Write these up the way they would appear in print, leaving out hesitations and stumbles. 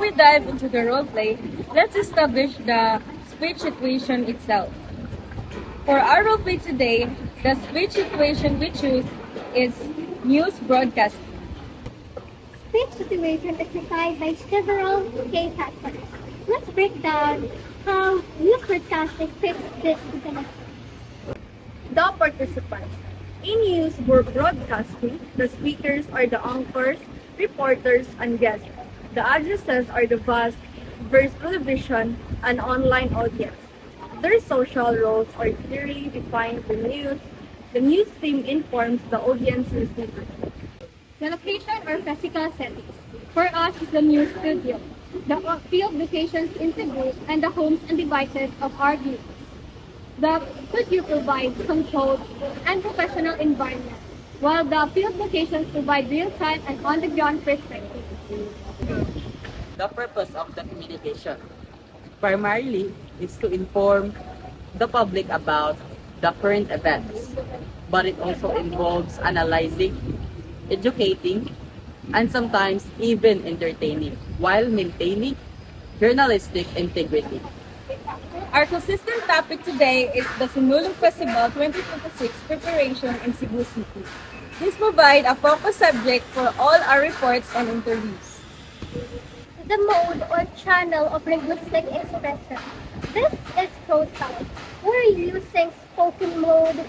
we dive into the role play, let's establish the speech situation itself. For our role play today, the speech situation we choose is news broadcasting. Speech situation is defined by several key factors. Let's break down how news broadcasting fits this definition. The participants. In news broadcasting, the speakers are the anchors, reporters, and guests. The addresses are the vast, diverse television and online audience. Their social roles are clearly defined in news. The news team informs the audience receiver. The location or physical settings. For us is the news studio, the field locations in Cebu, and the homes and devices of our viewers. The studio provides controlled and professional environment, while the field locations provide real-time and on-the-ground perspective. The purpose of the communication primarily is to inform the public about the current events, but it also involves analyzing, educating, and sometimes even entertaining while maintaining journalistic integrity. Our consistent topic today is the Sinulog Festival 2026 preparation in Cebu City. This provides a focus subject for all our reports and interviews. The mode or channel of linguistic expression. This is total. We're using spoken mode,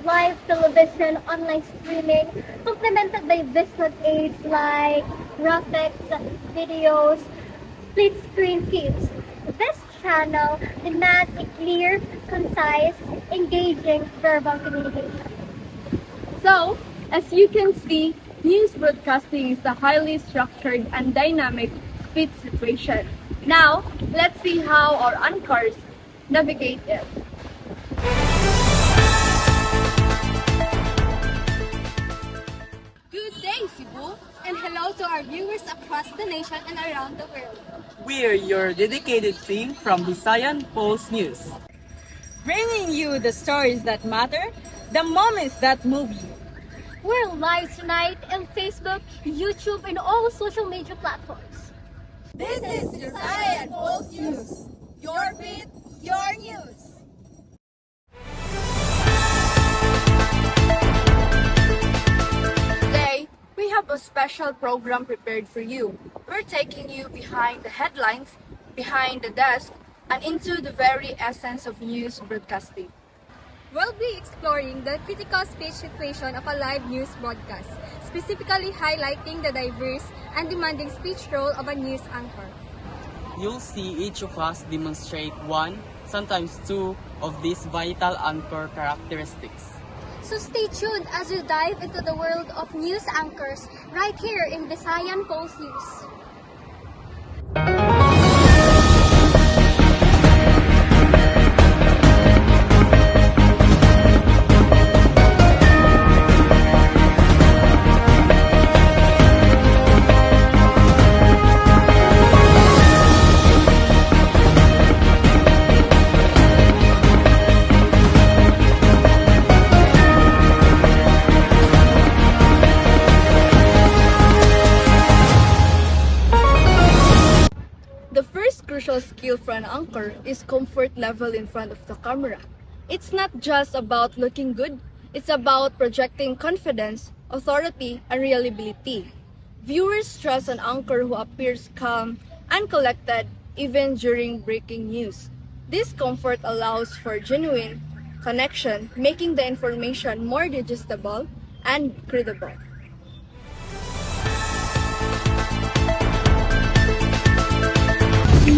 live television, online streaming, complemented by visual aids like graphics, videos, split screen feeds. This channel demands a clear, concise, engaging verbal communication. So, as you can see, news broadcasting is a highly structured and dynamic speech situation. Now, let's see how our anchors navigate it. Good day, Cebu, and hello to our viewers across the nation and around the world. We are your dedicated team from Visayan Pulse News. Bringing you the stories that matter, the moments that move you. We're live tonight on Facebook, YouTube, and all social media platforms. This is Visayan Pulse News. Your beat, your news. Today, we have a special program prepared for you. We're taking you behind the headlines, behind the desk, and into the very essence of news broadcasting. We'll be exploring the critical speech situation of a live news broadcast, specifically highlighting the diverse and demanding speech role of a news anchor. You'll see each of us demonstrate one, sometimes two, of these vital anchor characteristics. So stay tuned as we dive into the world of news anchors right here in Visayan Pulse News. The first crucial skill for an anchor is comfort level in front of the camera. It's not just about looking good, it's about projecting confidence, authority, and reliability. Viewers trust an anchor who appears calm and collected even during breaking news. This comfort allows for genuine connection, making the information more digestible and credible.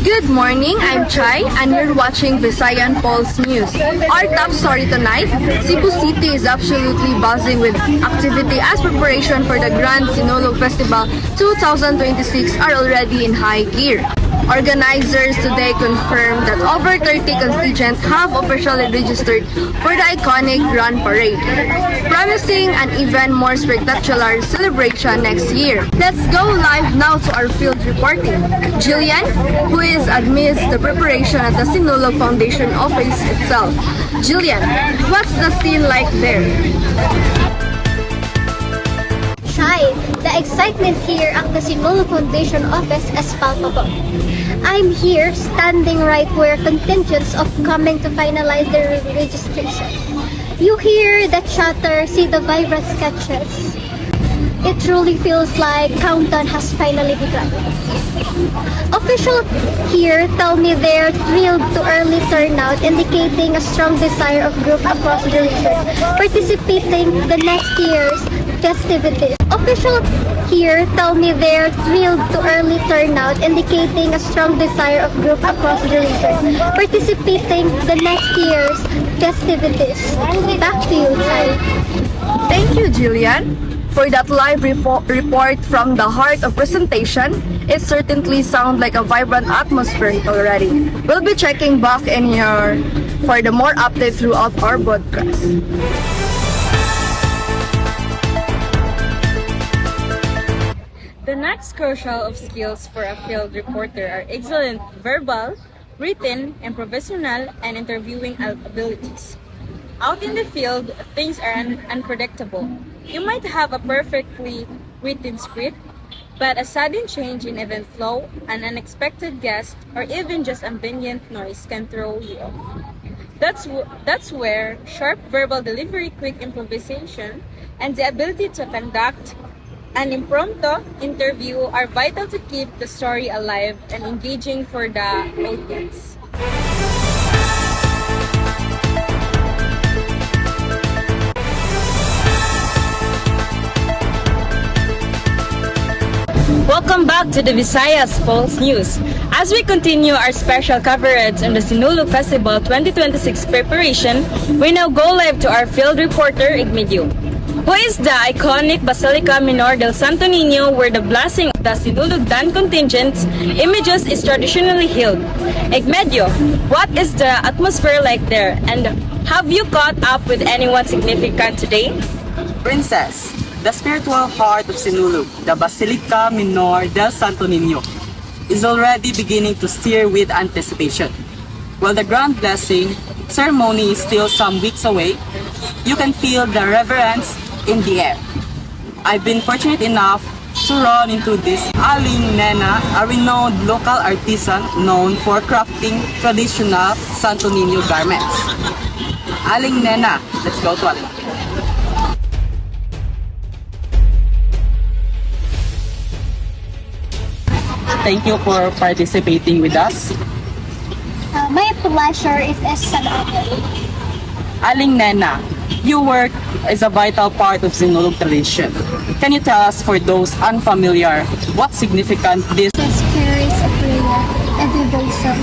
Good morning, I'm Chai and you're watching Visayan Pulse News. Our top story tonight, Cebu City is absolutely buzzing with activity as preparation for the Grand Sinulog Festival 2026 are already in high gear. Organizers today confirmed that over 30 constituents have officially registered for the iconic Grand Parade, promising an even more spectacular celebration next year. Let's go live now to our field reporting. Jillian, who is amidst the preparation at the Sinulog Foundation office itself. Jillian, what's the scene like there? Chai, The excitement here at the Sinulog Foundation office is palpable. I'm here standing right where contingents of coming to finalize their registration. You hear the chatter, see the vibrant sketches. It truly feels like countdown has finally begun. Officials here tell me they're thrilled to early turnout, indicating a strong desire of group across the region participating the next year's festivities. Officials here tell me they're thrilled to early turnout, indicating a strong desire of group across the region participating the next year's festivities. Back to you, Chai. Thank you, Jillian, for that live report from the heart of presentation. It certainly sounds like a vibrant atmosphere already. We'll be checking back in here for the more updates throughout our broadcast. The next crucial of skills for a field reporter are excellent verbal, written, improvisational, and interviewing abilities. Out in the field, things are unpredictable. You might have a perfectly written script, but a sudden change in event flow, an unexpected guest, or even just ambient noise can throw you off. That's where sharp verbal delivery, quick improvisation, and the ability to conduct an impromptu interview are vital to keep the story alive and engaging for the audience. Welcome back to the Visayan Pulse News. As we continue our special coverage on the Sinulog Festival 2026 preparation, we now go live to our field reporter, Igmedio, who is the iconic Basilica Minor del Santo Niño, where the blessing of the Sinulog Dan contingent's images is traditionally held. Igmedio, what is the atmosphere like there, and have you caught up with anyone significant today? Princess, the spiritual heart of Sinulog, the Basilica Minor del Santo Niño, is already beginning to stir with anticipation. While the grand blessing ceremony is still some weeks away, you can feel the reverence in the air. I've been fortunate enough to run into this Aling Nena, a renowned local artisan known for crafting traditional Santo Niño garments. Aling Nena, let's go to Aling. Thank you for participating with us. My pleasure. It is an honor. Aling Nena, your work is a vital part of Sinulog tradition. Can you tell us, for those unfamiliar, what significant this This carries a prayer, a devotion.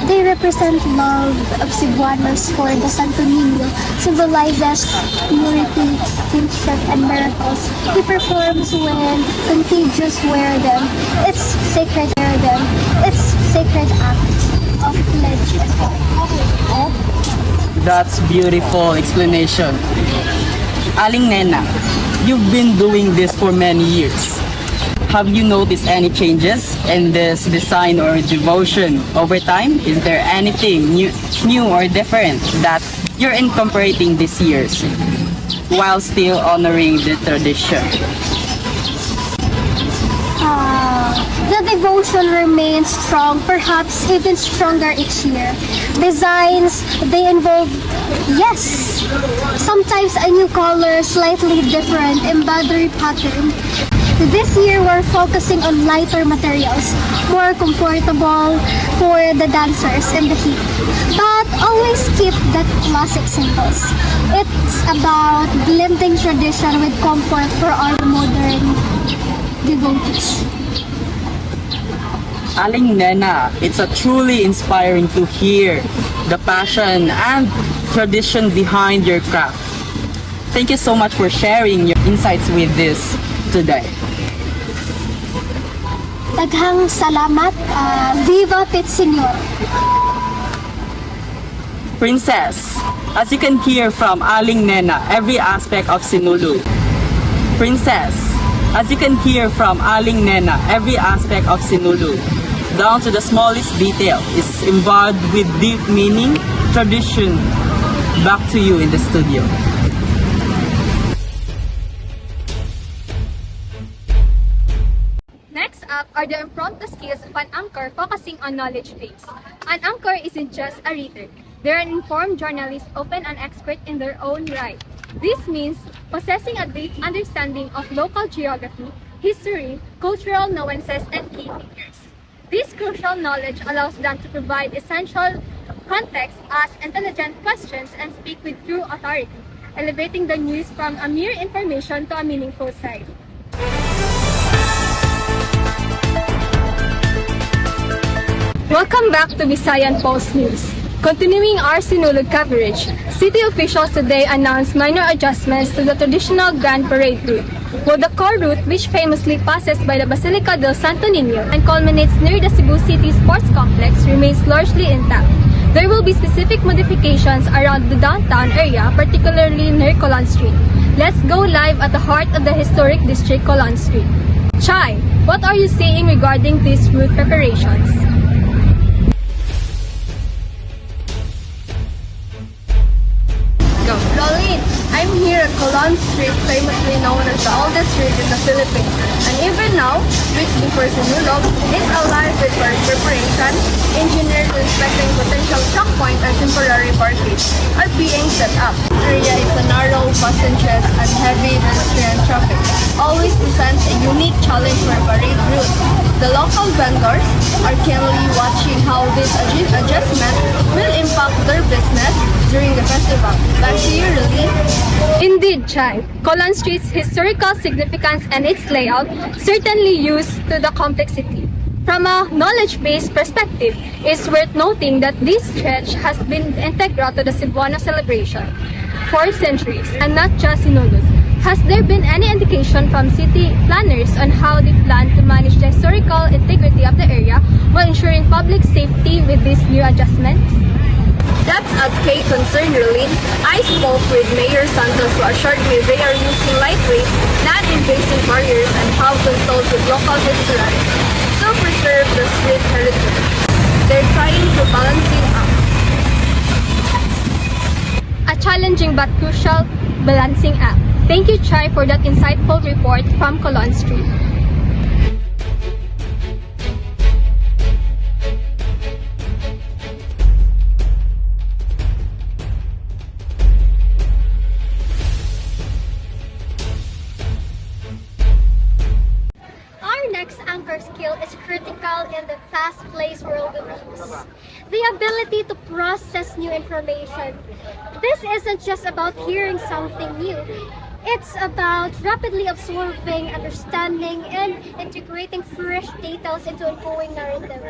They represent love of Cebuanos for the Santo Niño, symbolizes purity, kinship, and miracles. He performs when contagious wear them. It's sacred wear them. It's sacred act of pledge and hope. That's beautiful explanation. Aling Nena, you've been doing this for many years. Have you noticed any changes in this design or devotion over time? Is there anything new or different that you're incorporating this year's while still honoring the tradition? The devotion remains strong, perhaps even stronger each year. Designs, they involve, yes, sometimes a new color, slightly different embroidery pattern. This year, we're focusing on lighter materials, more comfortable for the dancers in the heat. But always keep the classic symbols. It's about blending tradition with comfort for our modern devotees. Aling Nena, it's a truly inspiring to hear the passion and tradition behind your craft. Thank you so much for sharing your insights with this today. Daghang salamat. Viva Pit Senyor. Princess, as you can hear from Aling Nena, every aspect of Sinulog. Princess, as you can hear from Aling Nena, every aspect of Sinulog, down to the smallest detail, is embodied with deep meaning, tradition. Back to you in the studio. are the impromptu skills of an anchor focusing on knowledge base. An anchor isn't just a reader. They're an informed journalist, often an expert in their own right. This means possessing a deep understanding of local geography, history, cultural nuances, and key figures. This crucial knowledge allows them to provide essential context, ask intelligent questions, and speak with true authority, elevating the news from a mere information to a meaningful side. Welcome back to Visayan Pulse News. Continuing our Sinulog coverage, city officials today announced minor adjustments to the traditional Grand Parade route, while the core route, which famously passes by the Basilica del Santo Niño and culminates near the Cebu City Sports Complex, remains largely intact. There will be specific modifications around the downtown area, particularly near Colon Street. Let's go live at the heart of the historic district, Colon Street. Chai, what are you saying regarding these route preparations? Lolene, I'm here at Colon Street, famously known as the oldest street in the Philippines. And even now, weeks before Sinulog, it's alive with preparation. Engineers inspecting potential choke point and temporary barricades are being set up. This area is a narrow, passengers, and heavy pedestrian traffic. Always presents a unique challenge for parade route. The local vendors are keenly watching how this adjustment will impact their business during the festival. Back to you, Lillian. Indeed, Chai. Colon Street's historical significance and its layout certainly used to the complexity. From a knowledge-based perspective, it's worth noting that this stretch has been integral to the Cebuano celebration for centuries, and not just Sinulog. Has there been any indication from city planners on how they plan to manage the historical integrity of the area while ensuring public safety with these new adjustments? That's a key concern, Rolene. I spoke with Mayor Santos who assured me they are using lightweight, non-invasive barriers and have consulted with local historians to preserve the street heritage. They're trying to balancing out. A challenging but crucial balancing act. Thank you, Chai, for that insightful report from Colon Street. Our next anchor skill is critical in the fast-paced world of news. The ability to process new information. This isn't just about hearing something new. It's about rapidly absorbing, understanding, and integrating fresh details into an ongoing narrative.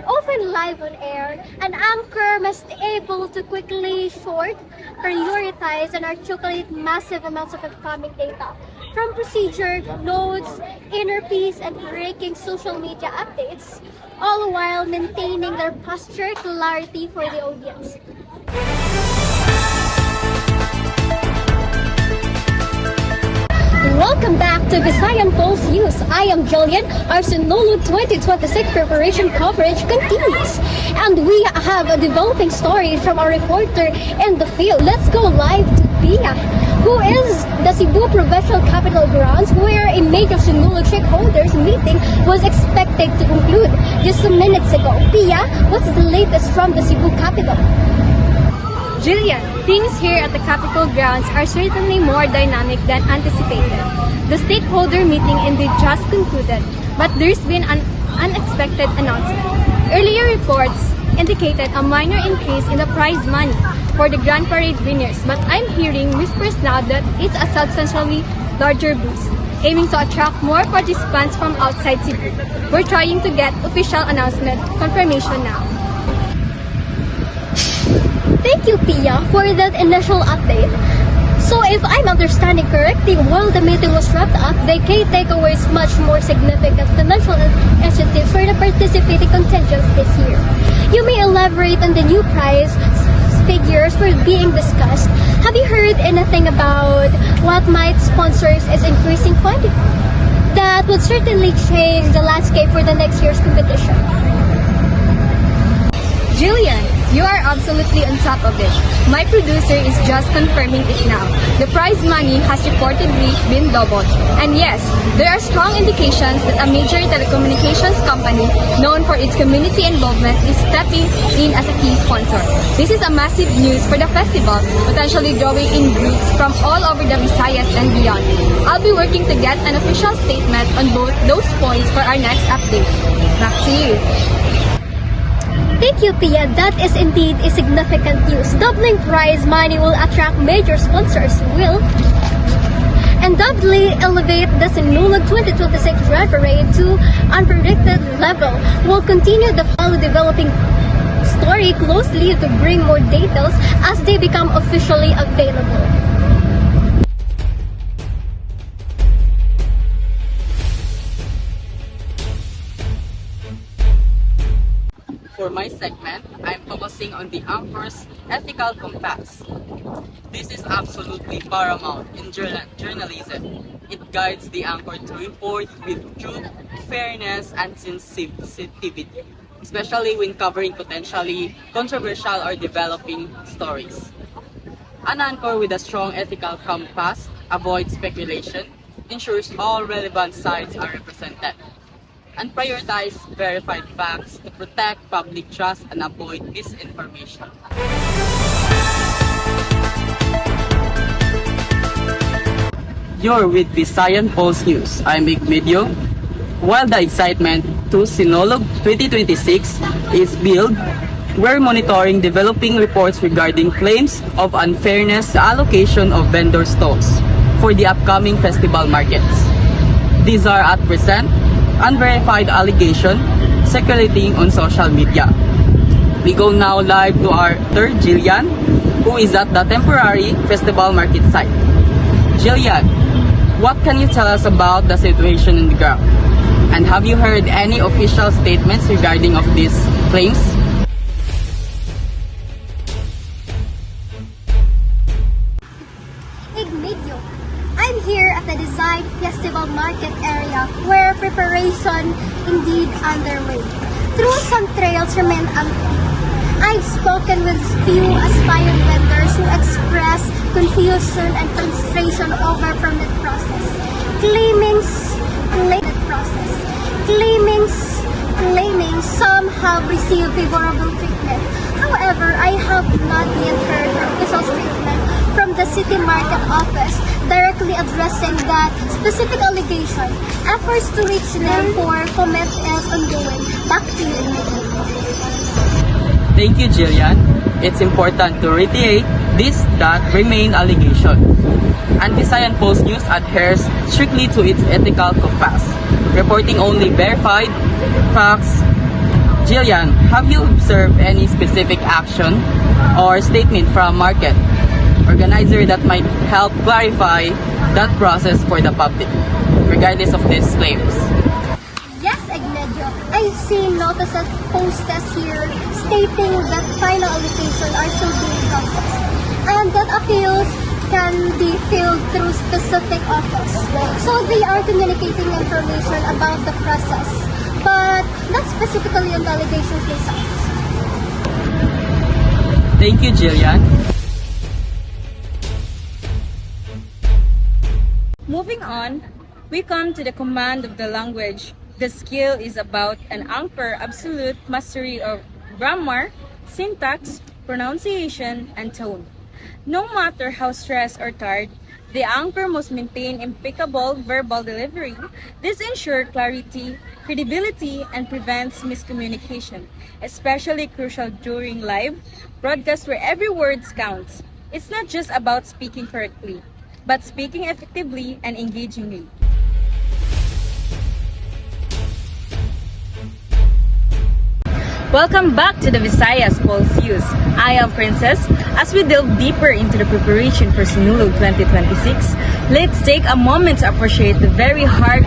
Often live on air, an anchor must be able to quickly sort, prioritize, and articulate massive amounts of incoming data. From procedure, notes, inner peace, and breaking social media updates, all while maintaining their posture clarity for the audience. Welcome back to Visayan Pulse News. I am Jillian. Our Sinulog 2026 preparation coverage continues. And we have a developing story from our reporter in the field. Let's go live to Pia, who is the Cebu Provincial Capital Grounds, where a major Sinulog stakeholders meeting was expected to conclude just some minutes ago. Pia, what's the latest from the Cebu capital? Jillian, things here at the Capitol grounds are certainly more dynamic than anticipated. The stakeholder meeting indeed just concluded, but there's been an unexpected announcement. Earlier reports indicated a minor increase in the prize money for the Grand Parade winners, but I'm hearing whispers now that it's a substantially larger boost, aiming to attract more participants from outside Cebu. We're trying to get official announcement confirmation now. Thank you, Pia, for that initial update. So if I'm understanding correctly, while the meeting was wrapped up, the key takeaway is much more significant financial incentives for the participating contingents this year. You may elaborate on the new prize figures for being discussed. Have you heard anything about what might sponsors is increasing funding? That would certainly change the landscape for the next year's competition. Jillian, you are absolutely on top of it. My producer is just confirming it now. The prize money has reportedly been doubled. And yes, there are strong indications that a major telecommunications company known for its community involvement is stepping in as a key sponsor. This is a massive news for the festival, potentially drawing in groups from all over the Visayas and beyond. I'll be working to get an official statement on both those points for our next update. Back to you. Thank you, Pia. That is indeed a significant news. Doubling prize money will attract major sponsors, will and doubly elevate the Sinulog 2026 Grand Parade to unpredicted level. We'll continue the follow developing story closely to bring more details as they become officially available. For my segment, I'm focusing on the anchor's ethical compass. This is absolutely paramount in journalism. It guides the anchor to report with truth, fairness, and sensitivity, especially when covering potentially controversial or developing stories. An anchor with a strong ethical compass avoids speculation, ensures all relevant sides are represented, and prioritize verified facts to protect public trust and avoid misinformation. You're with Visayan Pulse News. I'm Big Video. While the excitement to Sinulog 2026 is built, we're monitoring developing reports regarding claims of unfairness allocation of vendor stalls for the upcoming festival markets. These are at present unverified allegations circulating on social media. We go now live to our third Jillian, who is at the temporary festival market site. Jillian, what can you tell us about the situation on the ground? And have you heard any official statements regarding of these claims? Igmedio. I'm here at the Design Festival Market area where preparation indeed underway. Through some trails remain empty. I've spoken with few aspiring vendors who express confusion and frustration over permit process. Claiming some have received favorable treatment. However, I have not yet heard an official statement from the City Market Office directly addressing that specific allegation. Efforts to reach them for comment is ongoing. Back to you, Emily. Thank you, Jillian. It's important to reiterate this that remain allegations. And Visayan Pulse News adheres strictly to its ethical compass, reporting only verified facts. Jillian, have you observed any specific action or statement from market organizer that might help clarify that process for the public, regardless of these claims? Yes, Igmedio. I've seen notices posted here stating that final allocations are still being processed and that appeals can be filled through specific office. So they are communicating information about the process, but not specifically on the allegations themselves. Thank you, Jillian. Moving on, we come to the command of the language. The skill is about an anchor absolute mastery of grammar, syntax, pronunciation, and tone. No matter how stressed or tired, the anchor must maintain impeccable verbal delivery. This ensures clarity, credibility, and prevents miscommunication, especially crucial during live broadcasts where every word counts. It's not just about speaking correctly, but speaking effectively and engagingly. Welcome back to the Visayas Pulse News. I am Princess. As we delve deeper into the preparation for Sinulog 2026, let's take a moment to appreciate the very heart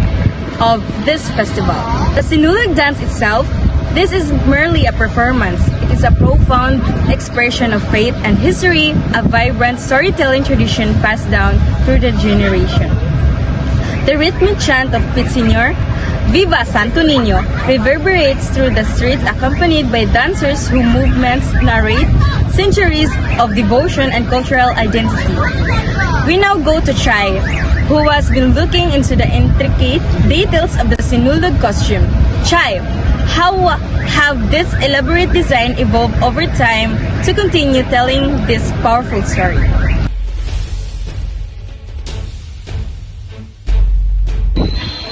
of this festival. The Sinulog dance itself, this is merely a performance. It is a profound expression of faith and history, a vibrant storytelling tradition passed down through the generation. The rhythmic chant of Pit Señor, Viva Santo Niño, reverberates through the streets accompanied by dancers whose movements narrate centuries of devotion and cultural identity. We now go to Chai, who has been looking into the intricate details of the Sinulog costume. Chai, how have this elaborate design evolved over time to continue telling this powerful story?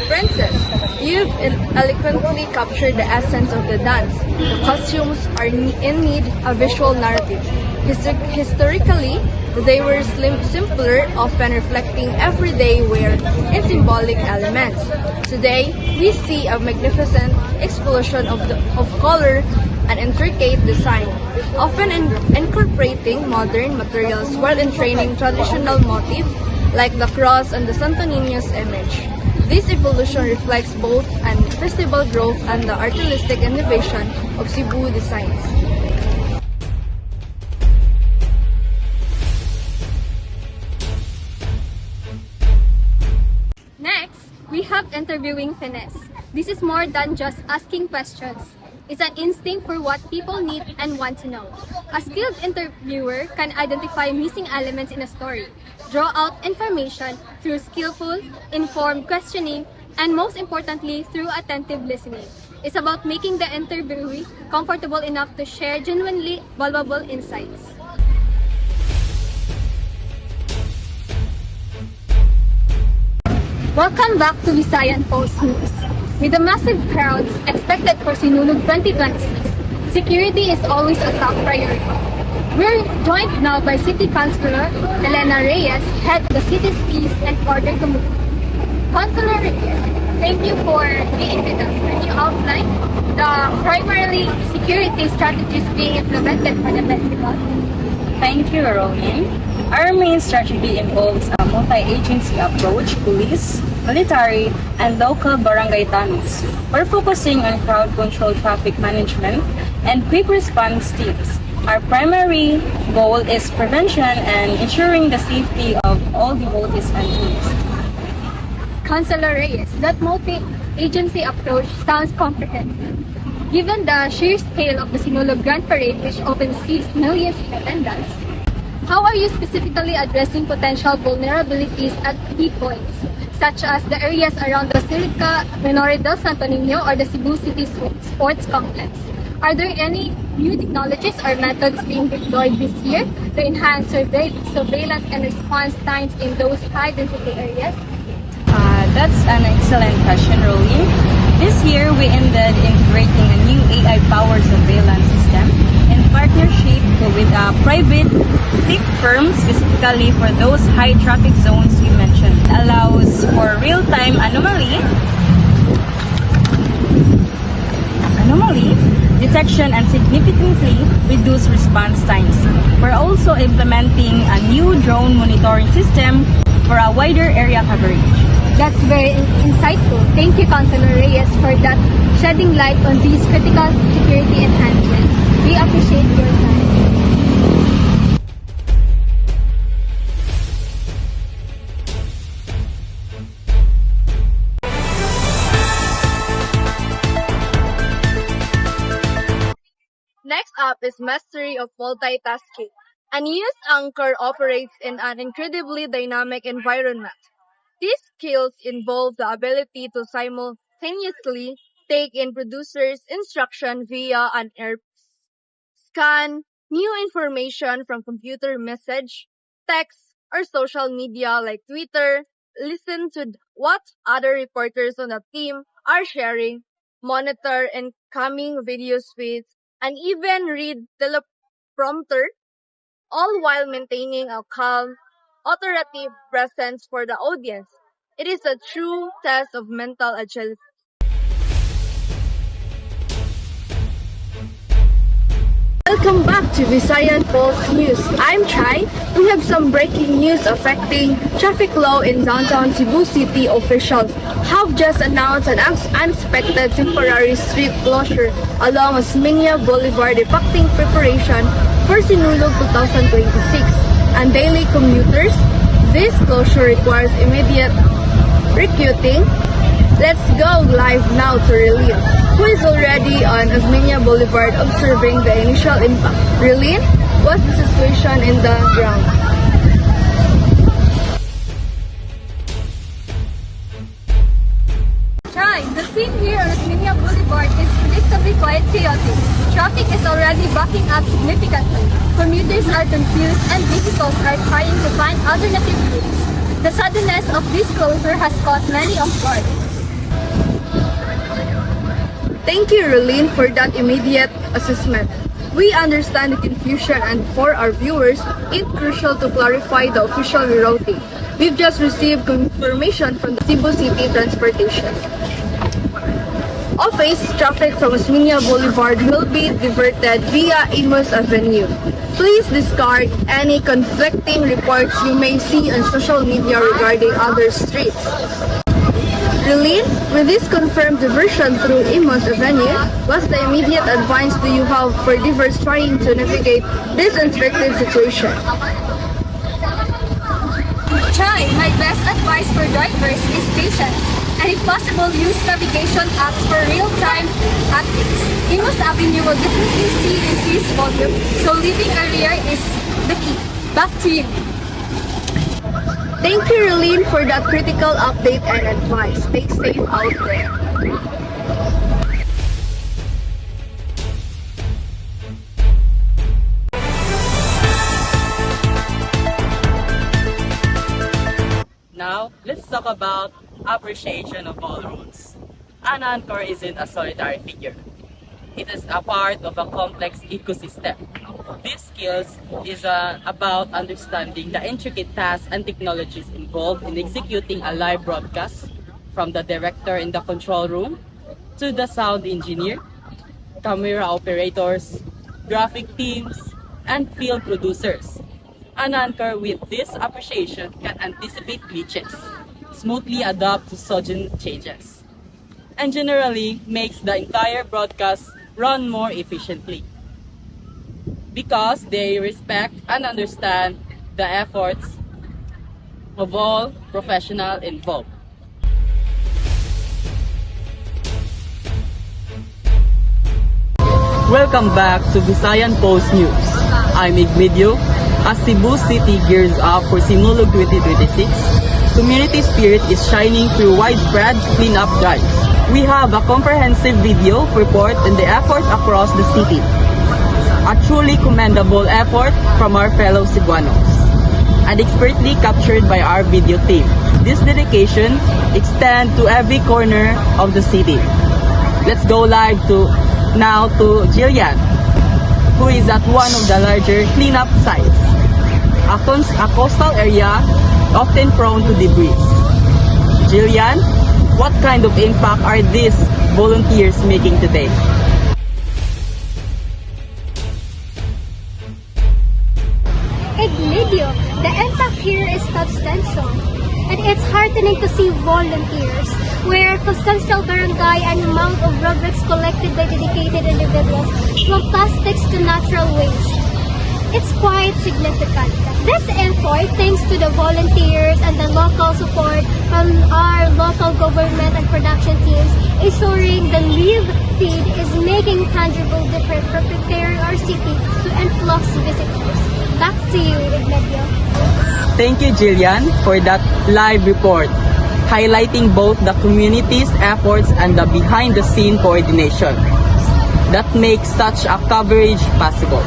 Princess, you've eloquently captured the essence of the dance. The costumes are in need of visual narrative. Historically, they were simpler, often reflecting everyday wear and symbolic elements. Today, we see a magnificent explosion of color and intricate design, often incorporating modern materials while entraining traditional motifs like the cross and the Santo Niño's image. This evolution reflects both an festival growth and the artistic innovation of Cebu designs. Next, we have interviewing finesse. This is more than just asking questions. It's an instinct for what people need and want to know. A skilled interviewer can identify missing elements in a story, draw out information through skillful, informed questioning, and most importantly, through attentive listening. It's about making the interviewee comfortable enough to share genuinely valuable insights. Welcome back to Visayan Pulse News. With the massive crowds expected for Sinulog 2026, security is always a top priority. We're joined now by City Councilor Elena Reyes, head of the city's Peace and Order Committee. Councilor Reyes, thank you for being with us. Can you outline the primarily security strategies being implemented for the festival? Thank you, Ronin. Our main strategy involves a multi-agency approach, police, military, and local barangay tangs. We're focusing on crowd control, traffic management, and quick response teams. Our primary goal is prevention and ensuring the safety of all devotees and tourists. Councilor Reyes, that multi-agency approach sounds comprehensive. Given the sheer scale of the Sinulog Grand Parade, which often sees millions in attendance, how are you specifically addressing potential vulnerabilities at key points, such as the areas around the Basilica Menor del Santo Niño or the Cebu City Sports Complex? Are there any new technologies or methods being deployed this year to enhance surveillance and response times in those high-density areas? That's an excellent question, Rolene. This year, we ended integrating a new AI-powered surveillance system in partnership with a private tech firm specifically for those high-traffic zones you mentioned. It allows for real-time anomaly detection and significantly reduce response times. We're also implementing a new drone monitoring system for a wider area coverage. That's very insightful. Thank you, Councilor Reyes, for that shedding light on these critical security enhancements. We appreciate your time. Next up is mastery of multitasking. A news anchor operates in an incredibly dynamic environment. These skills involve the ability to simultaneously take in producers' instruction via an air, scan new information from computer message, text, or social media like Twitter, listen to what other reporters on the team are sharing, monitor incoming video feeds, and even read teleprompter, all while maintaining a calm, authoritative presence for the audience. It is a true test of mental agility. Welcome back to Visayan Pulse News. I'm Chai. We have some breaking news affecting traffic law in downtown Cebu City. Officials have just announced an unexpected temporary street closure along Osmeña Boulevard, depicting preparation for Sinulog 2026. And daily commuters, this closure requires immediate recruiting? Let's go live now to Relene, who is already on Osmeña Boulevard observing the initial impact. Relene, what's the situation in the ground? Chai, the scene here on Osmeña Boulevard is predictably quite chaotic. Traffic is already backing up significantly. Commuters are confused and vehicles are trying to find alternative routes. The suddenness of this closure has caught many off guard. Thank you, Relene, for that immediate assessment. We understand the confusion, and for our viewers, it's crucial to clarify the official rerouting. We've just received confirmation from the Cebu City Transportation. Office traffic from Osmeña Boulevard will be diverted via Imus Avenue. Please discard any conflicting reports you may see on social media regarding other streets. Relene, with this confirmed diversion through Imus Avenue, what's the immediate advice do you have for drivers trying to navigate this unexpected situation? Chai, my best advice for drivers is patience, and if possible, use navigation apps for real-time updates. Imus Avenue will definitely see increased volume, so leaving earlier is the key. Back to you. Thank you, Relene, for that critical update and advice. Stay safe out there. Now, let's talk about appreciation of all roads. An anchor isn't a solitary figure. It is a part of a complex ecosystem. These skills is about understanding the intricate tasks and technologies involved in executing a live broadcast, from the director in the control room to the sound engineer, camera operators, graphic teams, and field producers. An anchor with this appreciation can anticipate glitches, smoothly adapt to sudden changes, and generally makes the entire broadcast run more efficiently, because they respect and understand the efforts of all professionals involved. Welcome back to Visayan Pulse News. I'm Igmedio. As Cebu City gears up for Sinulog 2026, community spirit is shining through widespread cleanup drives. We have a comprehensive video report on the efforts across the city. A truly commendable effort from our fellow Cebuanos, and expertly captured by our video team. This dedication extends to every corner of the city. Let's go live now to Jillian, who is at one of the larger cleanup sites, a coastal area often prone to debris. Jillian, what kind of impact are these volunteers making today? Igmedio, the impact here is substantial, and it's heartening to see volunteers, where substantial barangay and amount of rubrics collected by dedicated individuals, from plastics to natural waste. It's quite significant. This effort, thanks to the volunteers and the local support from our local government and production teams, ensuring the live feed is making tangible difference for preparing our city to influx visitors. Back to you, Igmedio. Thank you, Jillian, for that live report, highlighting both the community's efforts and the behind-the-scene coordination that makes such a coverage possible.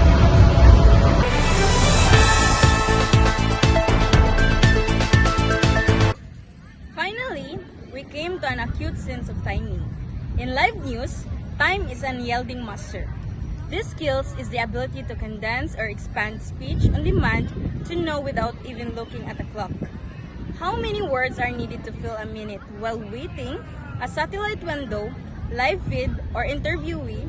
Finally, we came to an acute sense of timing. In live news, time is an unyielding master. This skills is the ability to condense or expand speech on demand, to know without even looking at the clock. How many words are needed to fill a minute while waiting a satellite window, live feed, or interviewee?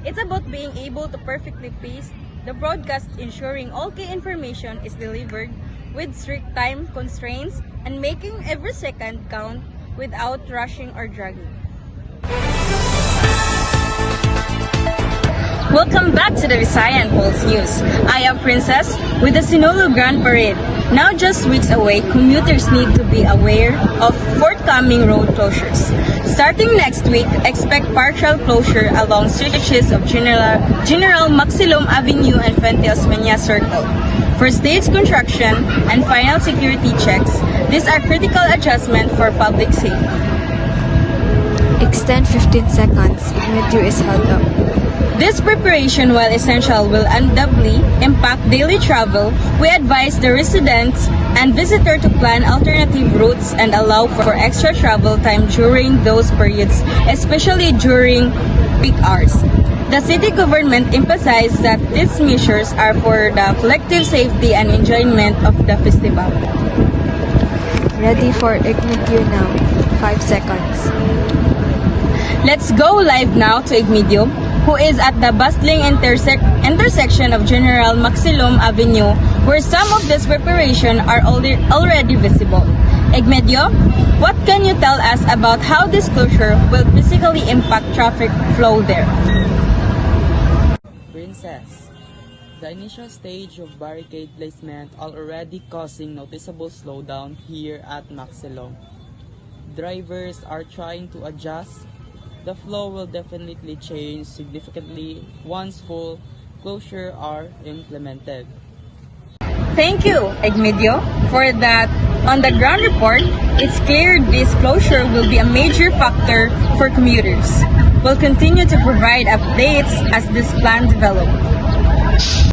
It's about being able to perfectly pace the broadcast, ensuring all key information is delivered with strict time constraints and making every second count without rushing or dragging. Welcome back to the Visayan Pulse News. I am Princess with the Sinulog Grand Parade. Now just weeks away, commuters need to be aware of forthcoming road closures. Starting next week, expect partial closure along stretches of General Maxilom Avenue and Fuente Osmeña Circle. For stage construction and final security checks, these are critical adjustments for public safety. Extend 15 seconds. Ignition is held up. This preparation, while essential, will undoubtedly impact daily travel. We advise the residents and visitor to plan alternative routes and allow for extra travel time during those periods, especially during peak hours. The city government emphasized that these measures are for the collective safety and enjoyment of the festival. Ready for Ignition now. 5 seconds. Let's go live now to Igmedio, who is at the bustling intersection of General Maxilom Avenue, where some of this preparation are already visible. Igmedio, what can you tell us about how this closure will physically impact traffic flow there? Princess, the initial stage of barricade placement are already causing noticeable slowdown here at Maxilom. Drivers are trying to adjust. The flow will definitely change significantly once full closure are implemented. Thank you, Igmedio, for that on-the-ground report. It's clear this closure will be a major factor for commuters. We'll continue to provide updates as this plan develops.